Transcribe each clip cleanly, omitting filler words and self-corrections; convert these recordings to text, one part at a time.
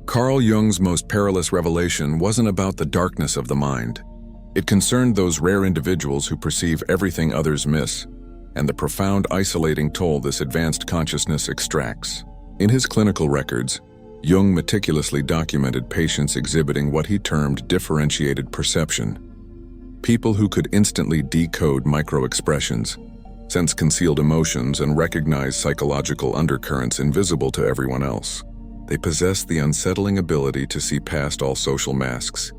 Carl Jung's most perilous revelation wasn't about the darkness of the mind. It concerned those rare individuals who perceive everything others miss, and the profound isolating toll this advanced consciousness extracts. In his clinical records, Jung meticulously documented patients exhibiting what he termed differentiated perception. People who could instantly decode micro-expressions, sense concealed emotions, and recognize psychological undercurrents invisible to everyone else. They possessed the unsettling ability to see past all social masks,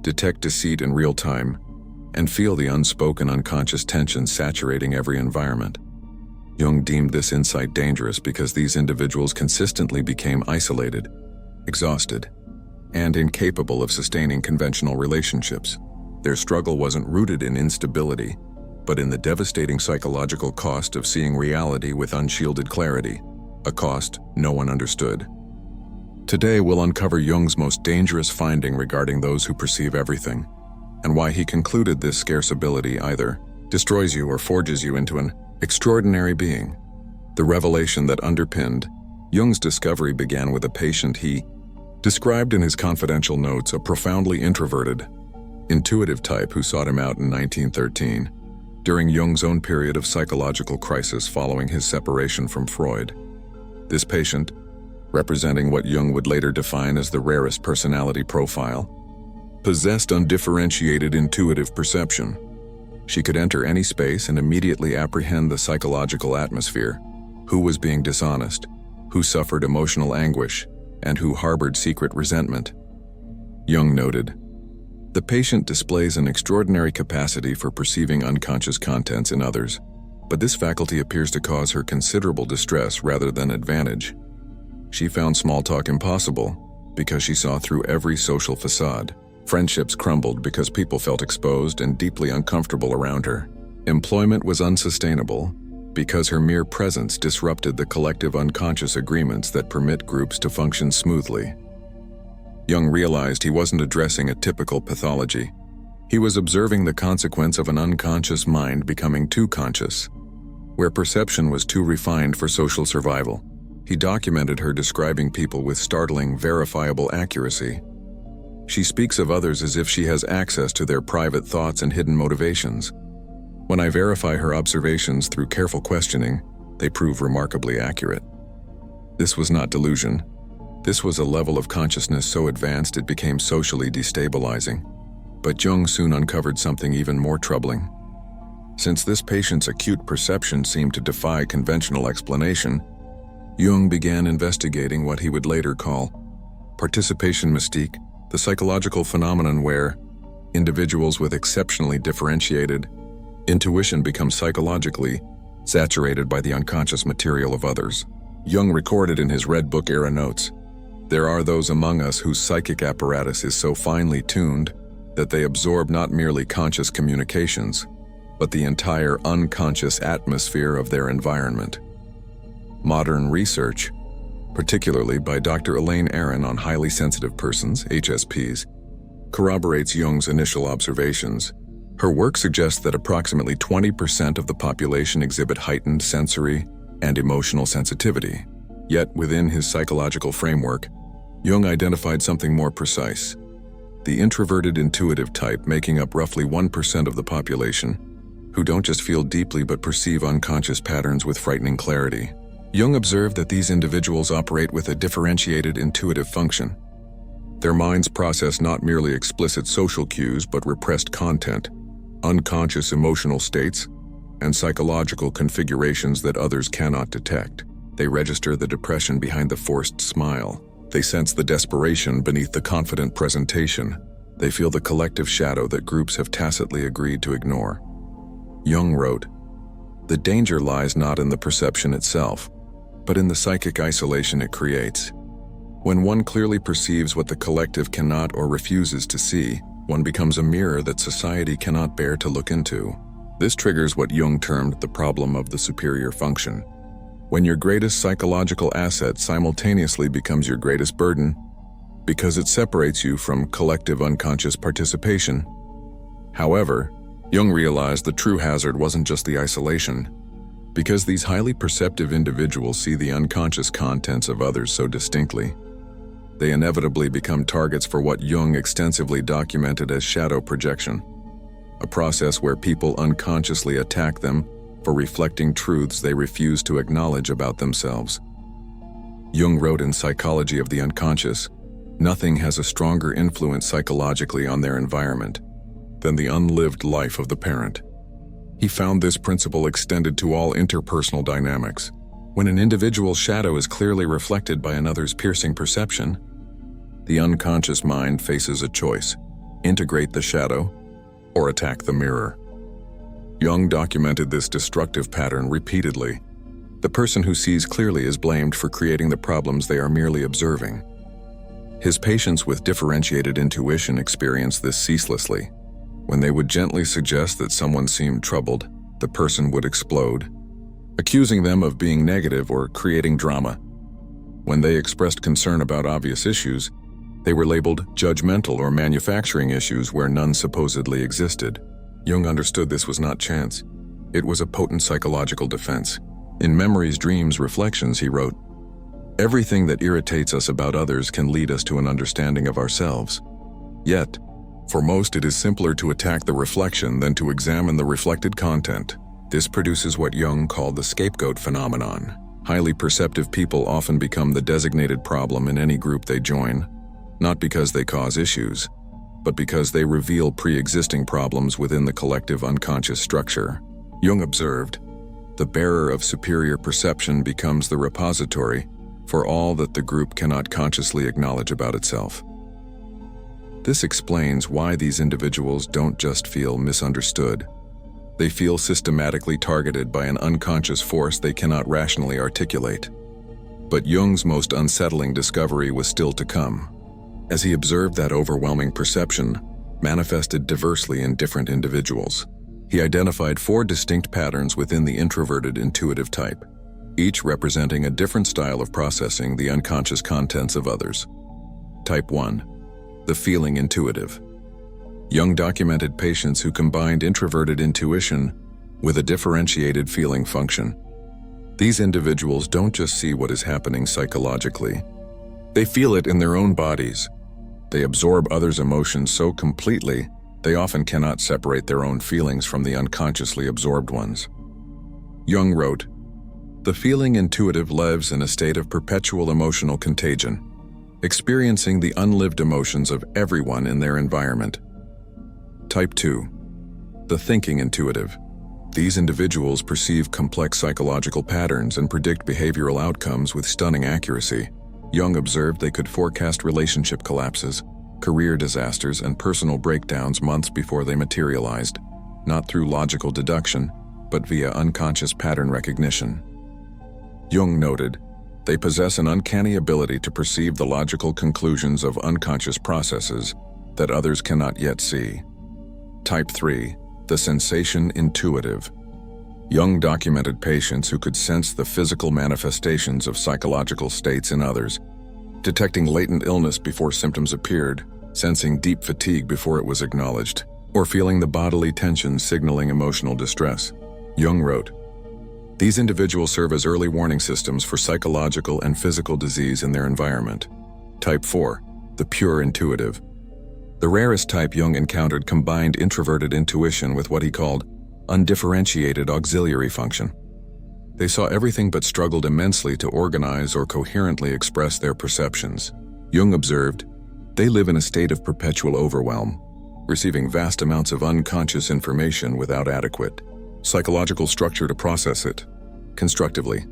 detect deceit in real time, and feel the unspoken unconscious tension saturating every environment. Jung deemed this insight dangerous because these individuals consistently became isolated, exhausted, and incapable of sustaining conventional relationships. Their struggle wasn't rooted in instability, but in the devastating psychological cost of seeing reality with unshielded clarity, a cost no one understood. Today, we'll uncover Jung's most dangerous finding regarding those who perceive everything, and why he concluded this scarce ability either destroys you or forges you into an extraordinary being. The revelation that underpinned Jung's discovery began with a patient he described in his confidential notes, a profoundly introverted, intuitive type who sought him out in 1913, during Jung's own period of psychological crisis following his separation from Freud. This patient, representing what Jung would later define as the rarest personality profile, possessed undifferentiated intuitive perception. She could enter any space and immediately apprehend the psychological atmosphere, who was being dishonest, who suffered emotional anguish, and who harbored secret resentment. Jung noted, "The patient displays an extraordinary capacity for perceiving unconscious contents in others, but this faculty appears to cause her considerable distress rather than advantage. She found small talk impossible because she saw through every social facade. Friendships crumbled because people felt exposed and deeply uncomfortable around her. Employment was unsustainable because her mere presence disrupted the collective unconscious agreements that permit groups to function smoothly." Jung realized he wasn't addressing a typical pathology. He was observing the consequence of an unconscious mind becoming too conscious, where perception was too refined for social survival. He documented her describing people with startling, verifiable accuracy. She speaks of others as if she has access to their private thoughts and hidden motivations. When I verify her observations through careful questioning, they prove remarkably accurate. This was not delusion. This was a level of consciousness so advanced it became socially destabilizing. But Jung soon uncovered something even more troubling. Since this patient's acute perception seemed to defy conventional explanation, Jung began investigating what he would later call participation mystique, the psychological phenomenon where individuals with exceptionally differentiated intuition become psychologically saturated by the unconscious material of others. Jung recorded in his Red Book era notes, "There are those among us whose psychic apparatus is so finely tuned that they absorb not merely conscious communications, but the entire unconscious atmosphere of their environment." Modern research, particularly by Dr. Elaine Aron on highly sensitive persons, HSPs, corroborates Jung's initial observations. Her work suggests that approximately 20% of the population exhibit heightened sensory and emotional sensitivity. Yet, within his psychological framework, Jung identified something more precise: the introverted intuitive type, making up roughly 1% of the population, who don't just feel deeply but perceive unconscious patterns with frightening clarity. Jung observed that these individuals operate with a differentiated intuitive function. Their minds process not merely explicit social cues but repressed content, unconscious emotional states, and psychological configurations that others cannot detect. They register the depression behind the forced smile. They sense the desperation beneath the confident presentation. They feel the collective shadow that groups have tacitly agreed to ignore. Jung wrote, "The danger lies not in the perception itself, but in the psychic isolation it creates. When one clearly perceives what the collective cannot or refuses to see, one becomes a mirror that society cannot bear to look into." This triggers what Jung termed the problem of the superior function. When your greatest psychological asset simultaneously becomes your greatest burden, because it separates you from collective unconscious participation. However, Jung realized the true hazard wasn't just the isolation. Because these highly perceptive individuals see the unconscious contents of others so distinctly, they inevitably become targets for what Jung extensively documented as shadow projection, a process where people unconsciously attack them for reflecting truths they refuse to acknowledge about themselves. Jung wrote in Psychology of the Unconscious, "Nothing has a stronger influence psychologically on their environment than the unlived life of the parent." He found this principle extended to all interpersonal dynamics. When an individual's shadow is clearly reflected by another's piercing perception, the unconscious mind faces a choice: integrate the shadow or attack the mirror. Jung documented this destructive pattern repeatedly. The person who sees clearly is blamed for creating the problems they are merely observing. His patients with differentiated intuition experienced this ceaselessly. When they would gently suggest that someone seemed troubled, the person would explode, accusing them of being negative or creating drama. When they expressed concern about obvious issues, they were labeled judgmental or manufacturing issues where none supposedly existed. Jung understood this was not chance. It was a potent psychological defense. In Memories, Dreams, Reflections, he wrote, "Everything that irritates us about others can lead us to an understanding of ourselves. Yet, for most it is simpler to attack the reflection than to examine the reflected content." This produces what Jung called the scapegoat phenomenon. Highly perceptive people often become the designated problem in any group they join, not because they cause issues, but because they reveal pre-existing problems within the collective unconscious structure. Jung observed, "The bearer of superior perception becomes the repository for all that the group cannot consciously acknowledge about itself." This explains why these individuals don't just feel misunderstood. They feel systematically targeted by an unconscious force they cannot rationally articulate. But Jung's most unsettling discovery was still to come, as he observed that overwhelming perception manifested diversely in different individuals. He identified 4 distinct patterns within the introverted intuitive type, each representing a different style of processing the unconscious contents of others. Type 1. The feeling intuitive. Jung documented patients who combined introverted intuition with a differentiated feeling function. These individuals don't just see what is happening psychologically. They feel it in their own bodies. They absorb others' emotions so completely, they often cannot separate their own feelings from the unconsciously absorbed ones. Jung wrote, "The feeling intuitive lives in a state of perpetual emotional contagion, experiencing the unlived emotions of everyone in their environment." Type 2. The thinking intuitive. These individuals perceive complex psychological patterns and predict behavioral outcomes with stunning accuracy. Jung observed they could forecast relationship collapses, career disasters, and personal breakdowns months before they materialized, not through logical deduction, but via unconscious pattern recognition. Jung noted, "They possess an uncanny ability to perceive the logical conclusions of unconscious processes that others cannot yet see." Type 3. The sensation intuitive. Jung documented patients who could sense the physical manifestations of psychological states in others, detecting latent illness before symptoms appeared, sensing deep fatigue before it was acknowledged, or feeling the bodily tension signaling emotional distress. Jung wrote, "These individuals serve as early warning systems for psychological and physical disease in their environment." Type 4. The pure intuitive. The rarest type Jung encountered combined introverted intuition with what he called undifferentiated auxiliary function. They saw everything but struggled immensely to organize or coherently express their perceptions. Jung observed, "They live in a state of perpetual overwhelm, receiving vast amounts of unconscious information without adequate psychological structure to process it constructively."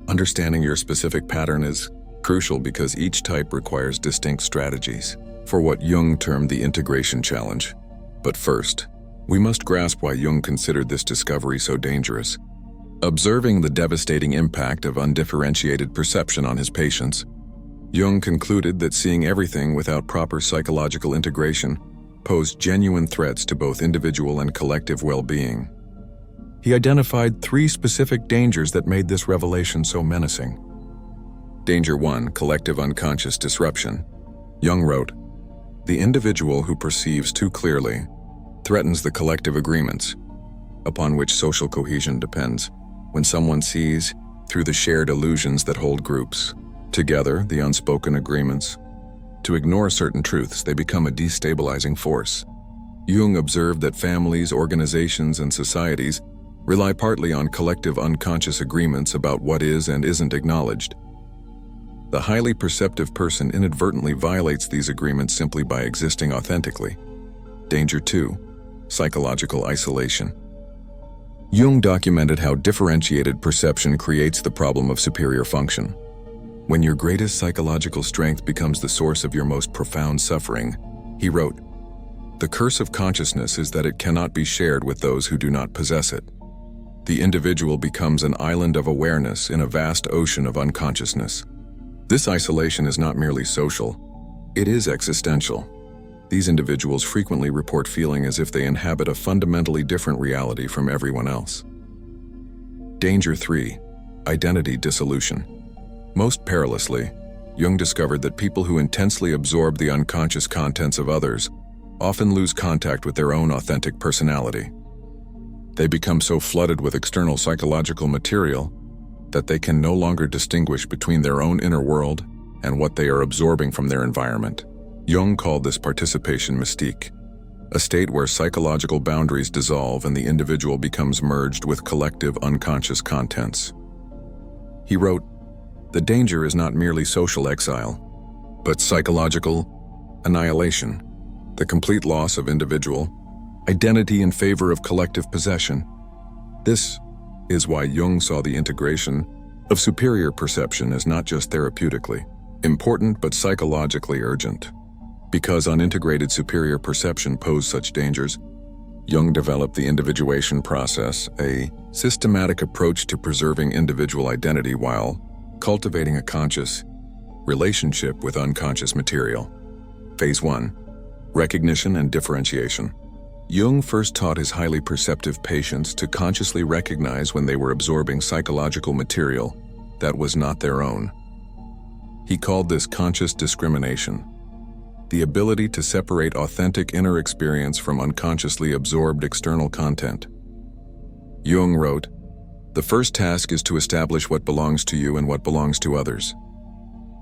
Understanding your specific pattern is crucial because each type requires distinct strategies for what Jung termed the integration challenge. But first, we must grasp why Jung considered this discovery so dangerous. Observing the devastating impact of undifferentiated perception on his patients, Jung concluded that seeing everything without proper psychological integration posed genuine threats to both individual and collective well-being. He identified 3 specific dangers that made this revelation so menacing. Danger 1, collective unconscious disruption. Jung wrote, "The individual who perceives too clearly threatens the collective agreements upon which social cohesion depends. When someone sees through the shared illusions that hold groups together, the unspoken agreements To ignore certain truths, they become a destabilizing force. Jung observed that families, organizations, and societies rely partly on collective unconscious agreements about what is and isn't acknowledged. The highly perceptive person inadvertently violates these agreements simply by existing authentically. Danger 2. Psychological isolation. Jung documented how differentiated perception creates the problem of superior function. When your greatest psychological strength becomes the source of your most profound suffering, he wrote, "The curse of consciousness is that it cannot be shared with those who do not possess it. The individual becomes an island of awareness in a vast ocean of unconsciousness. This isolation is not merely social, it is existential. These individuals frequently report feeling as if they inhabit a fundamentally different reality from everyone else." Danger 3. Identity dissolution. Most perilously, Jung discovered that people who intensely absorb the unconscious contents of others often lose contact with their own authentic personality. They become so flooded with external psychological material that they can no longer distinguish between their own inner world and what they are absorbing from their environment. Jung called this participation mystique, a state where psychological boundaries dissolve and the individual becomes merged with collective unconscious contents. He wrote, "The danger is not merely social exile, but psychological annihilation, the complete loss of individual identity in favor of collective possession. This is why Jung saw the integration of superior perception as not just therapeutically important but psychologically urgent. Because unintegrated superior perception posed such dangers, Jung developed the individuation process, a systematic approach to preserving individual identity while cultivating a conscious relationship with unconscious material. Phase 1. Recognition and differentiation. Jung first taught his highly perceptive patients to consciously recognize when they were absorbing psychological material that was not their own. He called this conscious discrimination, the ability to separate authentic inner experience from unconsciously absorbed external content. Jung wrote, "The first task is to establish what belongs to you and what belongs to others.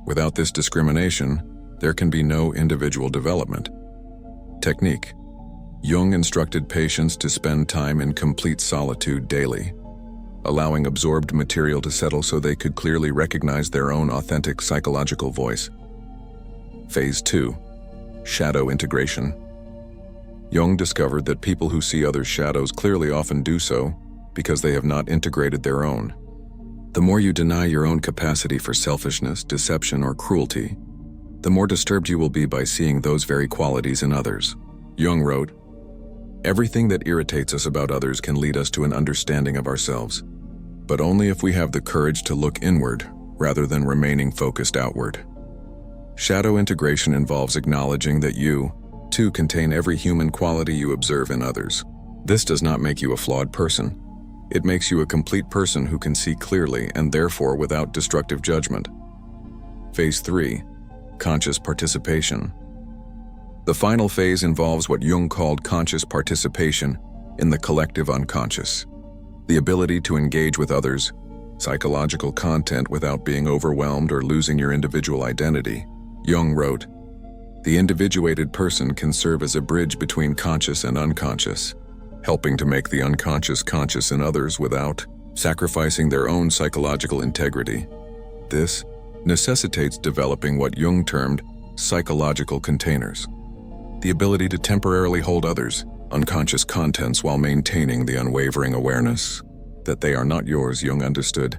Without this discrimination, there can be no individual development." Technique. Jung instructed patients to spend time in complete solitude daily, allowing absorbed material to settle so they could clearly recognize their own authentic psychological voice. Phase 2. Shadow integration. Jung discovered that people who see others' shadows clearly often do so because they have not integrated their own. The more you deny your own capacity for selfishness, deception, or cruelty, the more disturbed you will be by seeing those very qualities in others. Jung wrote, "Everything that irritates us about others can lead us to an understanding of ourselves, but only if we have the courage to look inward rather than remaining focused outward." Shadow integration involves acknowledging that you, too, contain every human quality you observe in others. This does not make you a flawed person. It makes you a complete person who can see clearly and therefore without destructive judgment. Phase 3. Conscious participation. The final phase involves what Jung called conscious participation in the collective unconscious, the ability to engage with others' psychological content without being overwhelmed or losing your individual identity. Jung wrote, "The individuated person can serve as a bridge between conscious and unconscious, helping to make the unconscious conscious in others without sacrificing their own psychological integrity. This necessitates developing what Jung termed psychological containers, the ability to temporarily hold others' unconscious contents while maintaining the unwavering awareness that they are not yours." Jung understood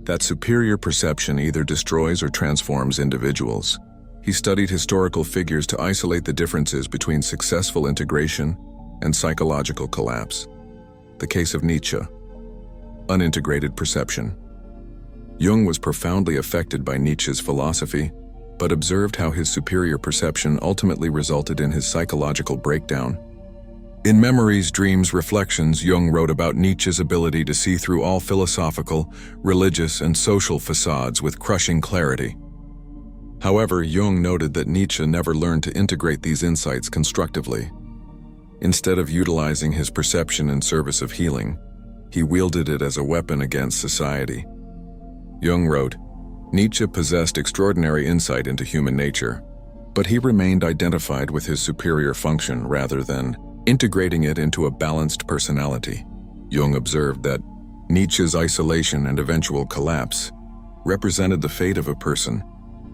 that superior perception either destroys or transforms individuals. He studied historical figures to isolate the differences between successful integration and psychological collapse. The case of Nietzsche. Unintegrated perception. Jung was profoundly affected by Nietzsche's philosophy, but observed how his superior perception ultimately resulted in his psychological breakdown. In Memories, Dreams, Reflections, Jung wrote about Nietzsche's ability to see through all philosophical, religious, and social facades with crushing clarity. However, Jung noted that Nietzsche never learned to integrate these insights constructively. Instead of utilizing his perception in service of healing, he wielded it as a weapon against society. Jung wrote, "Nietzsche possessed extraordinary insight into human nature, But he remained identified with his superior function rather than integrating it into a balanced personality. Jung observed that Nietzsche's isolation and eventual collapse represented the fate of a person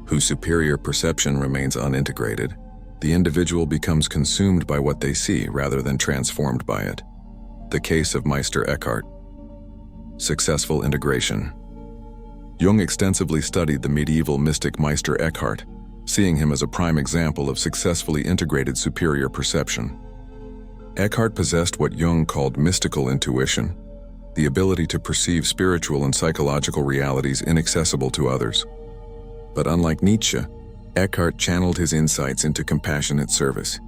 whose superior perception remains unintegrated. The individual becomes consumed by what they see rather than transformed by it. The case of Meister Eckhart. Successful integration. Jung extensively studied the medieval mystic Meister Eckhart, seeing him as a prime example of successfully integrated superior perception. Eckhart possessed what Jung called mystical intuition, the ability to perceive spiritual and psychological realities inaccessible to others. But unlike Nietzsche, Eckhart channeled his insights into compassionate service.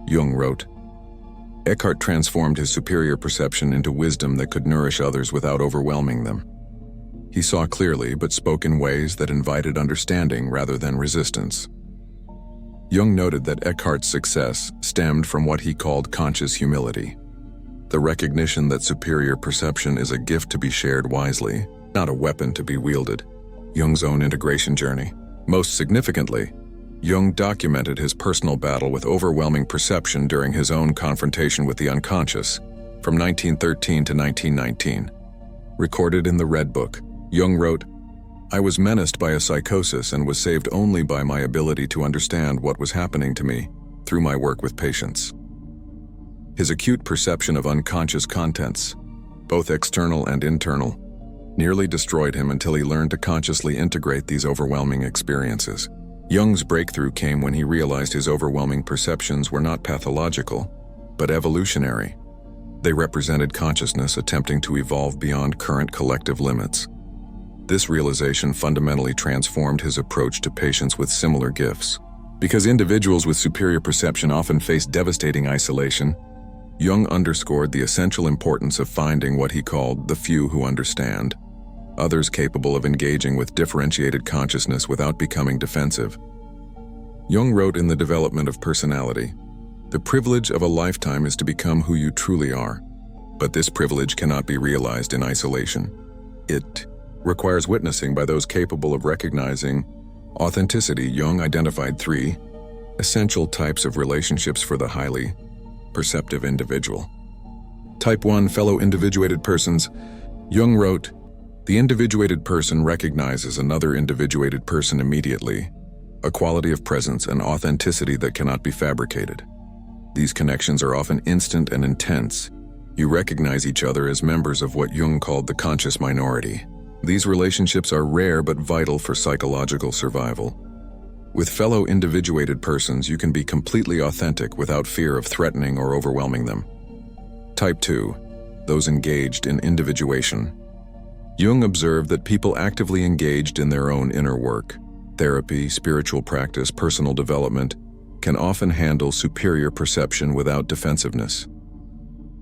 Jung wrote, Eckhart transformed his superior perception into wisdom that could nourish others without overwhelming them. He saw clearly but spoke in ways that invited understanding rather than resistance. Jung noted that Eckhart's success stemmed from what he called conscious humility, the recognition that superior perception is a gift to be shared wisely, not a weapon to be wielded. Jung's own integration journey. Most significantly, Jung documented his personal battle with overwhelming perception during his own confrontation with the unconscious from 1913 to 1919. Recorded in the Red Book, Jung wrote, I was menaced by a psychosis and was saved only by my ability to understand what was happening to me through my work with patients. His acute perception of unconscious contents, both external and internal, nearly destroyed him until he learned to consciously integrate these overwhelming experiences. Jung's breakthrough came when he realized his overwhelming perceptions were not pathological, but evolutionary. They represented consciousness attempting to evolve beyond current collective limits. This realization fundamentally transformed his approach to patients with similar gifts. Because individuals with superior perception often face devastating isolation, Jung underscored the essential importance of finding what he called the few who understand, others capable of engaging with differentiated consciousness without becoming defensive. Jung wrote in The Development of Personality, the privilege of a lifetime is to become who you truly are, but this privilege cannot be realized in isolation. It requires witnessing by those capable of recognizing authenticity. Jung identified 3 essential types of relationships for the highly perceptive individual. Type 1, fellow individuated persons. Jung wrote, the individuated person recognizes another individuated person immediately, a quality of presence and authenticity that cannot be fabricated. These connections are often instant and intense. You recognize each other as members of what Jung called the conscious minority. These relationships are rare but vital for psychological survival. With fellow individuated persons, you can be completely authentic without fear of threatening or overwhelming them. Type 2, those engaged in individuation. Jung observed that people actively engaged in their own inner work, therapy, spiritual practice, personal development, can often handle superior perception without defensiveness.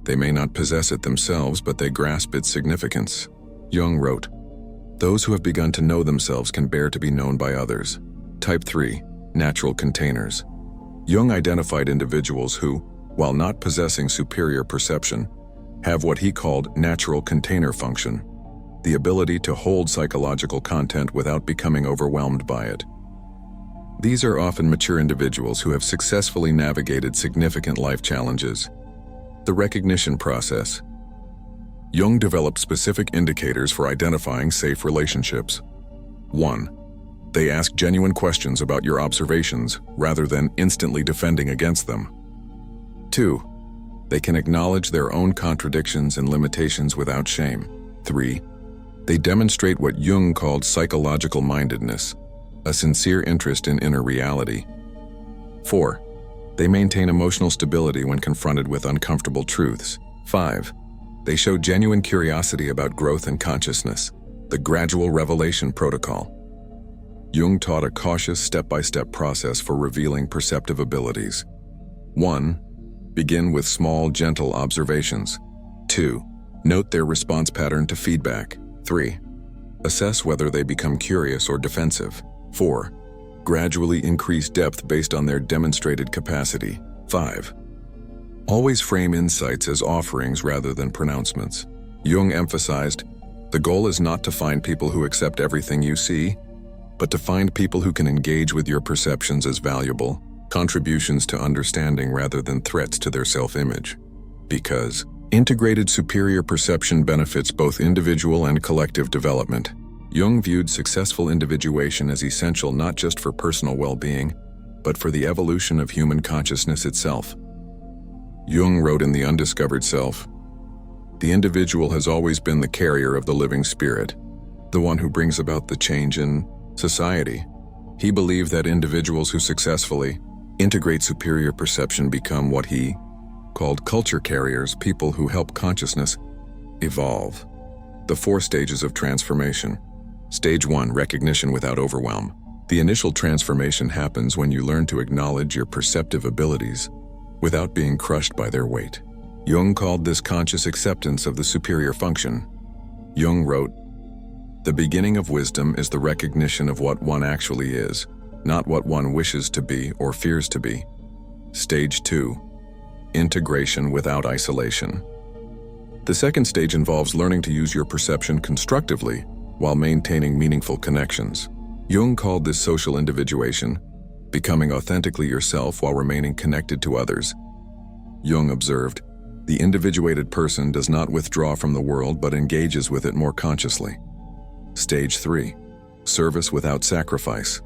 They may not possess it themselves, but they grasp its significance. Jung wrote, those who have begun to know themselves can bear to be known by others. Type 3, natural containers. Jung identified individuals who, while not possessing superior perception, have what he called natural container function, the ability to hold psychological content without becoming overwhelmed by it. These are often mature individuals who have successfully navigated significant life challenges. The recognition process. Jung developed specific indicators for identifying safe relationships. 1. They ask genuine questions about your observations rather than instantly defending against them. 2. They can acknowledge their own contradictions and limitations without shame. 3. They demonstrate what Jung called psychological mindedness, a sincere interest in inner reality. 4. They maintain emotional stability when confronted with uncomfortable truths. 5. They show genuine curiosity about growth and consciousness, the gradual revelation protocol. Jung taught a cautious step-by-step process for revealing perceptive abilities. 1. Begin with small, gentle observations. 2. Note their response pattern to feedback. 3. Assess whether they become curious or defensive. 4. Gradually increase depth based on their demonstrated capacity. 5. Always frame insights as offerings rather than pronouncements. Jung emphasized, the goal is not to find people who accept everything you see, but to find people who can engage with your perceptions as valuable contributions to understanding rather than threats to their self-image. Because integrated superior perception benefits both individual and collective development. Jung viewed successful individuation as essential not just for personal well-being, but for the evolution of human consciousness itself. Jung wrote in The Undiscovered Self, "The individual has always been the carrier of the living spirit, the one who brings about the change in society." He believed that individuals who successfully integrate superior perception become what he called culture carriers, people who help consciousness evolve. The 4 stages of transformation. Stage 1, recognition without overwhelm. The initial transformation happens when you learn to acknowledge your perceptive abilities without being crushed by their weight. Jung called this conscious acceptance of the superior function. Jung wrote, "The beginning of wisdom is the recognition of what one actually is, not what one wishes to be or fears to be." Stage 2, integration without isolation. The second stage involves learning to use your perception constructively while maintaining meaningful connections. Jung called this social individuation, becoming authentically yourself while remaining connected to others. Jung observed, "The individuated person does not withdraw from the world but engages with it more consciously." Stage 3, service without sacrifice.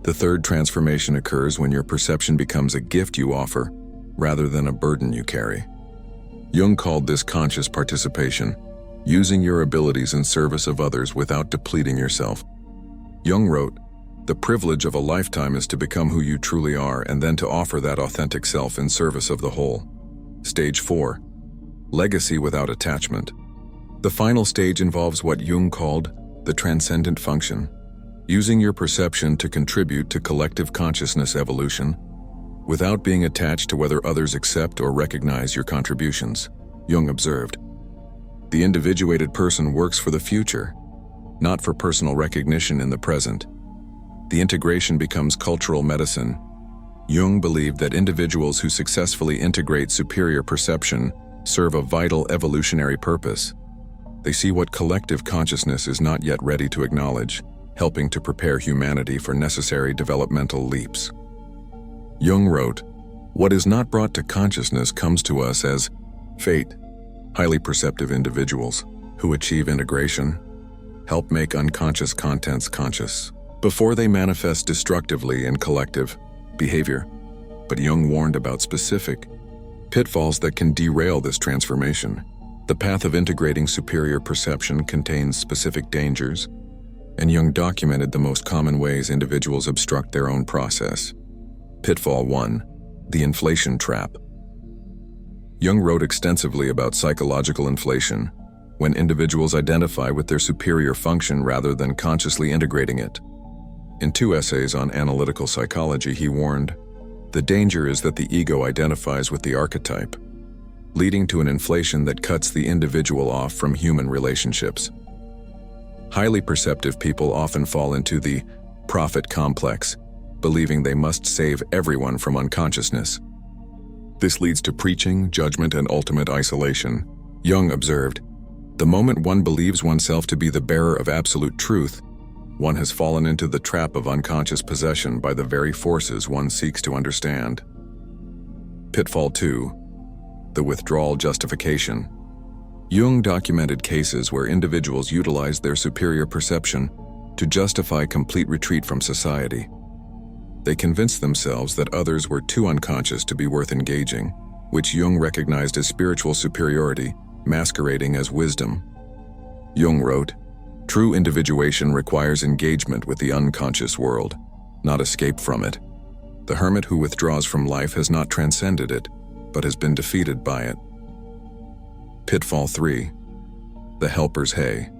The third transformation occurs when your perception becomes a gift you offer rather than a burden you carry. Jung called this conscious participation, using your abilities in service of others without depleting yourself. Jung wrote, "The privilege of a lifetime is to become who you truly are and then to offer that authentic self in service of the whole." Stage 4, legacy without attachment. The final stage involves what Jung called the transcendent function, using your perception to contribute to collective consciousness evolution without being attached to whether others accept or recognize your contributions. Jung observed, "The individuated person works for the future, not for personal recognition in the present." The integration becomes cultural medicine. Jung believed that individuals who successfully integrate superior perception serve a vital evolutionary purpose. They see what collective consciousness is not yet ready to acknowledge, helping to prepare humanity for necessary developmental leaps. Jung wrote, "What is not brought to consciousness comes to us as fate." Highly perceptive individuals who achieve integration help make unconscious contents conscious before they manifest destructively in collective behavior. But Jung warned about specific pitfalls that can derail this transformation. The path of integrating superior perception contains specific dangers, and Jung documented the most common ways individuals obstruct their own process. Pitfall 1, the inflation trap. Jung wrote extensively about psychological inflation, when individuals identify with their superior function rather than consciously integrating it. In 2 essays on analytical psychology, he warned, "The danger is that the ego identifies with the archetype, leading to an inflation that cuts the individual off from human relationships." Highly perceptive people often fall into the prophet complex, believing they must save everyone from unconsciousness. This leads to preaching, judgment, and ultimate isolation. Jung observed, "The moment one believes oneself to be the bearer of absolute truth, one has fallen into the trap of unconscious possession by the very forces one seeks to understand." Pitfall 2, the withdrawal justification. Jung documented cases where individuals utilized their superior perception to justify complete retreat from society. They convinced themselves that others were too unconscious to be worth engaging, which Jung recognized as spiritual superiority, masquerading as wisdom. Jung wrote, "True individuation requires engagement with the unconscious world, not escape from it. The hermit who withdraws from life has not transcended it, but has been defeated by it." Pitfall 3, the helper's hay.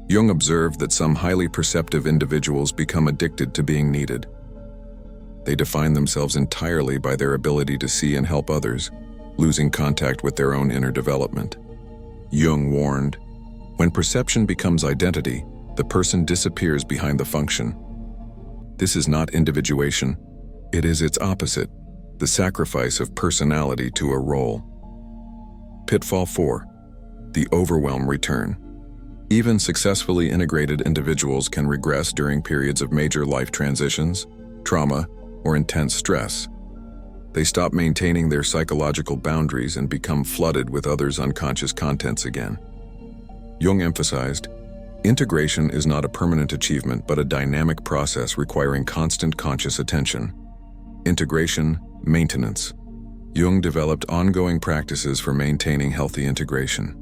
Jung observed that some highly perceptive individuals become addicted to being needed. They define themselves entirely by their ability to see and help others, losing contact with their own inner development. Jung warned, "When perception becomes identity, the person disappears behind the function." This is not individuation, it is its opposite, the sacrifice of personality to a role. Pitfall 4, the overwhelm return. Even successfully integrated individuals can regress during periods of major life transitions, trauma, or intense stress. They stop maintaining their psychological boundaries and become flooded with others' unconscious contents again. Jung emphasized, integration is not a permanent achievement but a dynamic process requiring constant conscious attention. Integration, maintenance. Jung developed ongoing practices for maintaining healthy integration.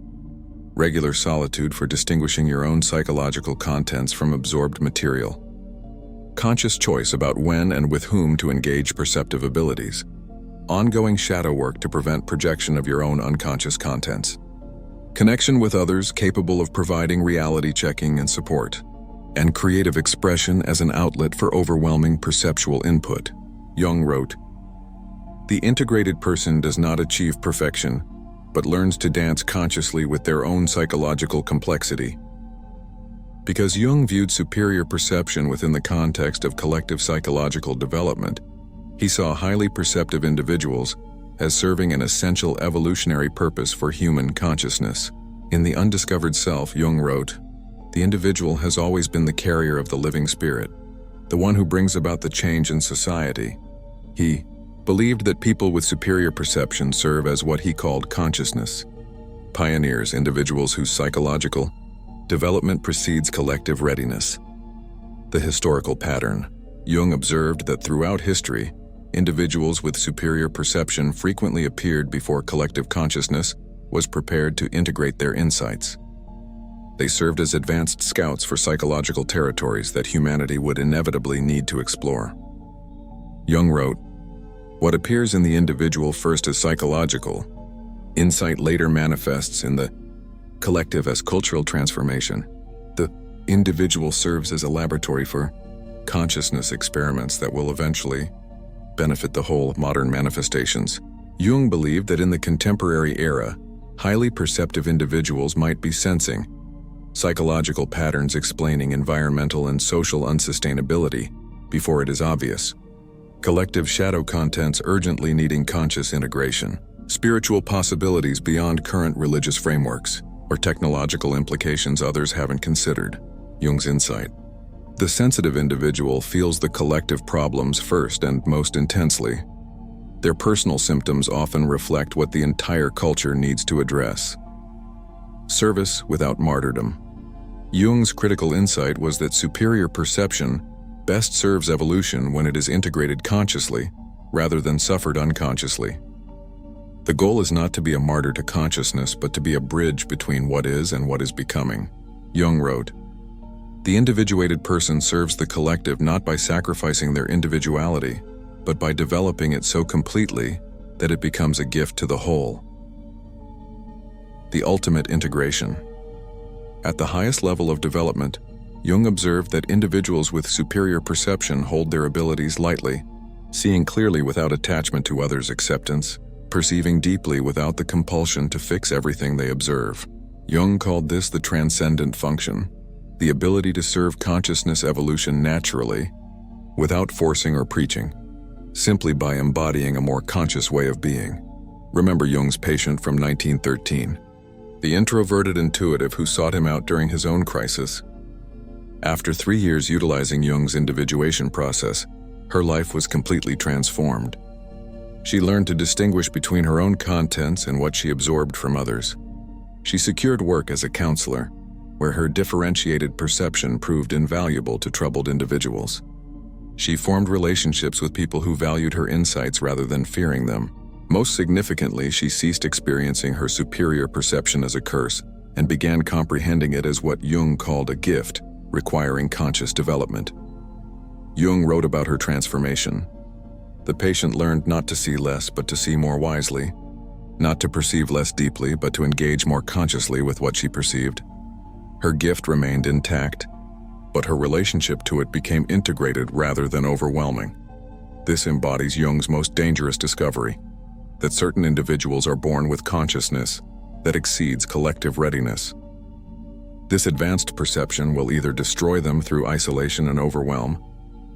Regular solitude for distinguishing your own psychological contents from absorbed material. Conscious choice about when and with whom to engage perceptive abilities. Ongoing shadow work to prevent projection of your own unconscious contents. Connection with others capable of providing reality checking and support. And creative expression as an outlet for overwhelming perceptual input. Jung wrote, "The integrated person does not achieve perfection, but learns to dance consciously with their own psychological complexity." Because Jung viewed superior perception within the context of collective psychological development, he saw highly perceptive individuals as serving an essential evolutionary purpose for human consciousness. In The Undiscovered Self, Jung wrote, "The individual has always been the carrier of the living spirit, the one who brings about the change in society." He believed that people with superior perception serve as what he called consciousness. Pioneers, individuals whose psychological development precedes collective readiness. The historical pattern. Jung observed that throughout history, individuals with superior perception frequently appeared before collective consciousness was prepared to integrate their insights. They served as advanced scouts for psychological territories that humanity would inevitably need to explore. Jung wrote, "What appears in the individual first as psychological, insight later manifests in the collective as cultural transformation. The individual serves as a laboratory for consciousness experiments that will eventually benefit the whole of modern manifestations." Jung believed that in the contemporary era, highly perceptive individuals might be sensing psychological patterns explaining environmental and social unsustainability before it is obvious. Collective shadow contents urgently needing conscious integration. Spiritual possibilities beyond current religious frameworks, or technological implications others haven't considered. Jung's insight. The sensitive individual feels the collective problems first and most intensely. Their personal symptoms often reflect what the entire culture needs to address. Service without martyrdom. Jung's critical insight was that superior perception best serves evolution when it is integrated consciously, rather than suffered unconsciously. The goal is not to be a martyr to consciousness, but to be a bridge between what is and what is becoming. Jung wrote, "The individuated person serves the collective not by sacrificing their individuality, but by developing it so completely that it becomes a gift to the whole." The ultimate integration. At the highest level of development, Jung observed that individuals with superior perception hold their abilities lightly, seeing clearly without attachment to others' acceptance, perceiving deeply without the compulsion to fix everything they observe. Jung called this the transcendent function, the ability to serve consciousness evolution naturally, without forcing or preaching, simply by embodying a more conscious way of being. Remember Jung's patient from 1913, the introverted intuitive who sought him out during his own crisis. After 3 years utilizing Jung's individuation process, her life was completely transformed. She learned to distinguish between her own contents and what she absorbed from others. She secured work as a counselor, where her differentiated perception proved invaluable to troubled individuals. She formed relationships with people who valued her insights rather than fearing them. Most significantly, she ceased experiencing her superior perception as a curse and began comprehending it as what Jung called a gift, requiring conscious development. Jung wrote about her transformation. The patient learned not to see less but to see more wisely, not to perceive less deeply but to engage more consciously with what she perceived. Her gift remained intact, but her relationship to it became integrated rather than overwhelming. This embodies Jung's most dangerous discovery, that certain individuals are born with consciousness that exceeds collective readiness. This advanced perception will either destroy them through isolation and overwhelm,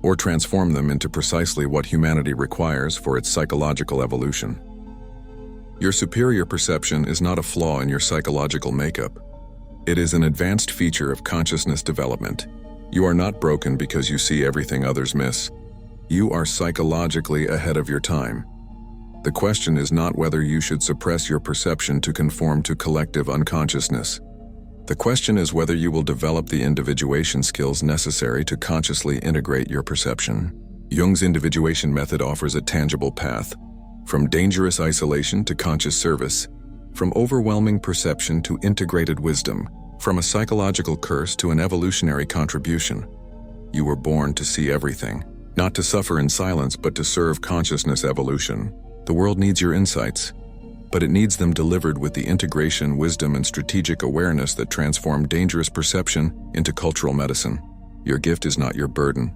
or transform them into precisely what humanity requires for its psychological evolution. Your superior perception is not a flaw in your psychological makeup. It is an advanced feature of consciousness development. You are not broken because you see everything others miss. You are psychologically ahead of your time. The question is not whether you should suppress your perception to conform to collective unconsciousness. The question is whether you will develop the individuation skills necessary to consciously integrate your perception. Jung's individuation method offers a tangible path, from dangerous isolation to conscious service, from overwhelming perception to integrated wisdom, from a psychological curse to an evolutionary contribution. You were born to see everything, not to suffer in silence but to serve consciousness evolution. The world needs your insights, but it needs them delivered with the integration, wisdom, and strategic awareness that transform dangerous perception into cultural medicine. Your gift is not your burden.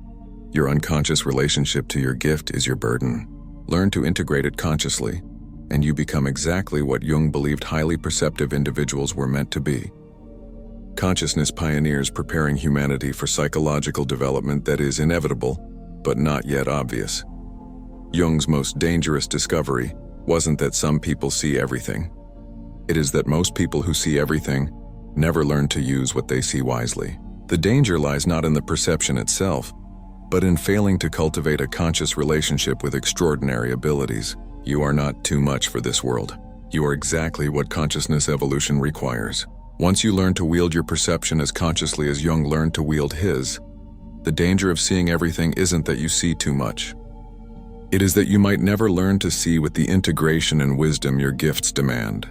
Your unconscious relationship to your gift is your burden. Learn to integrate it consciously, and you become exactly what Jung believed highly perceptive individuals were meant to be. Consciousness pioneers preparing humanity for psychological development that is inevitable, but not yet obvious. Jung's most dangerous discovery wasn't that some people see everything. It is that most people who see everything never learn to use what they see wisely. The danger lies not in the perception itself, but in failing to cultivate a conscious relationship with extraordinary abilities. You are not too much for this world. You are exactly what consciousness evolution requires. Once you learn to wield your perception as consciously as Jung learned to wield his, the danger of seeing everything isn't that you see too much. It is that you might never learn to see with the integration and wisdom your gifts demand.